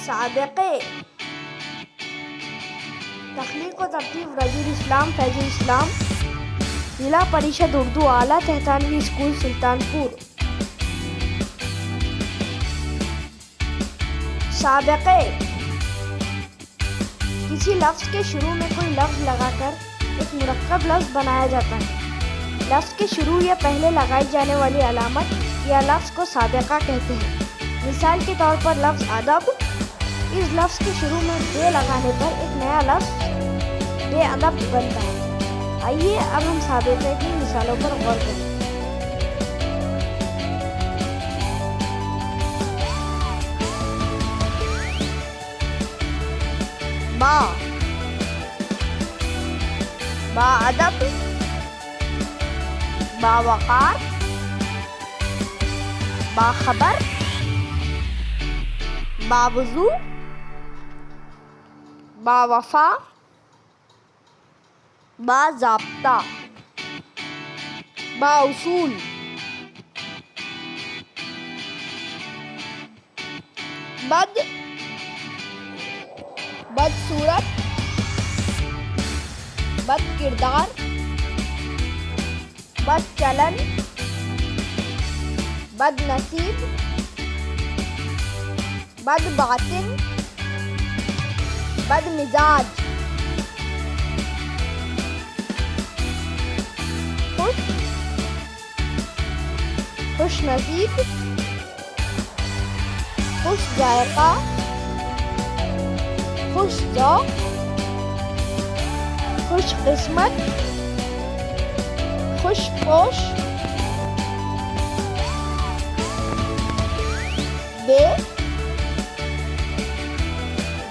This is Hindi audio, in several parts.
साबिक़े तख्लीक़ व तरतीब रजील इस्लाम फैजुल इस्लाम जिला परिषद उर्दू आला तहतानवी स्कूल सुल्तानपुर। साबिक़े किसी लफ्ज़ के शुरू में कोई लफ्ज़ लगाकर एक मुरक्कब लफ्ज़ बनाया जाता है। लफ्ज़ के शुरू या पहले लगाई जाने वाली अलामत या लफ्ज़ को साबिक़ा कहते हैं। मिसाल के तौर पर लफ्ज़ अदब, इस लफ्ज़ के शुरू में बे लगाने पर एक नया लफ्ज़ बेअदब बनता है। आइए अब हम साबिक़े की मिसालों पर गौर करें। बाअदब, बावक़ार, बाखबर, बावज़ू, बावफ़ा, बाज़ाब्ता, बाउसूल। बदसूरत, बदकिरदार, बदचलन, बदनसीब, बदबातिन, बदमिजाज। खुशनसीब, खुश जायका, खुश ज़ौक़, खुश किस्मत, खुशपोश।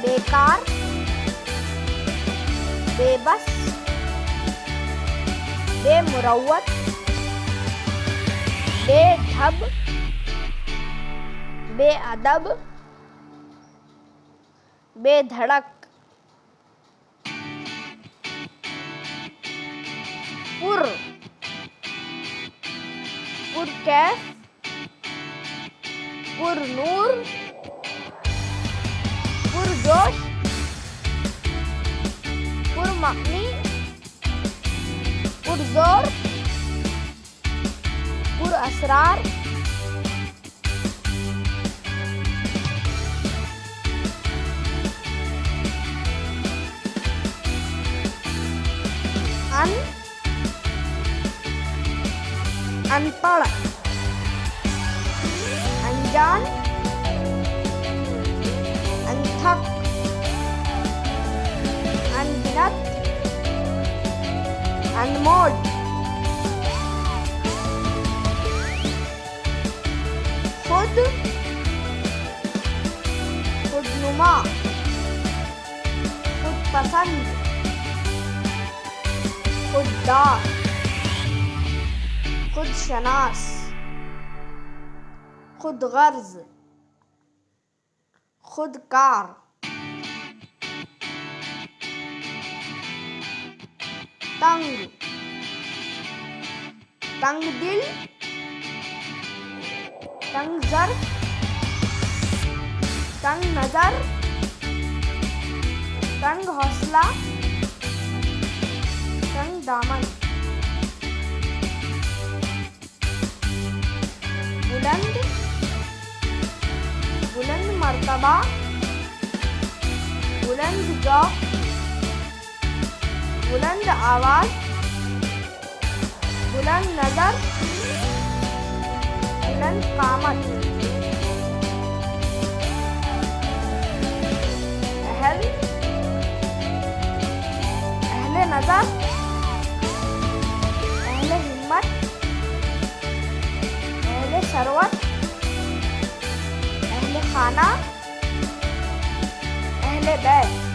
बेकार, बेबस, बेमुरव्वत, बेढब, बेअदब, बेधड़क। पुरकैफ, पुरनूर, पुरजोश, पुरमअनी, पुरजोर, पुरअसरार। अनपढ़, अनजान, अनथक, अनगिनत, अनमोल। खुद, खुदनुमा, खुदपसंद, खुददार, खुदशनास, खुदगर्ज, खुदकार। तंग, तंगदिल, तंगज़र, तंग नज़र, तंग हौसला, तंग दामन। बुलंद, बुलंद मर्तबा, बुलंद ज़ौक़, बुलंद आवाज़, बुलंद नज़र, बुलंद कामत। अहले नज़र, अहले हिम्मत, अहले सरवत, अहले खाना, अहले बैत।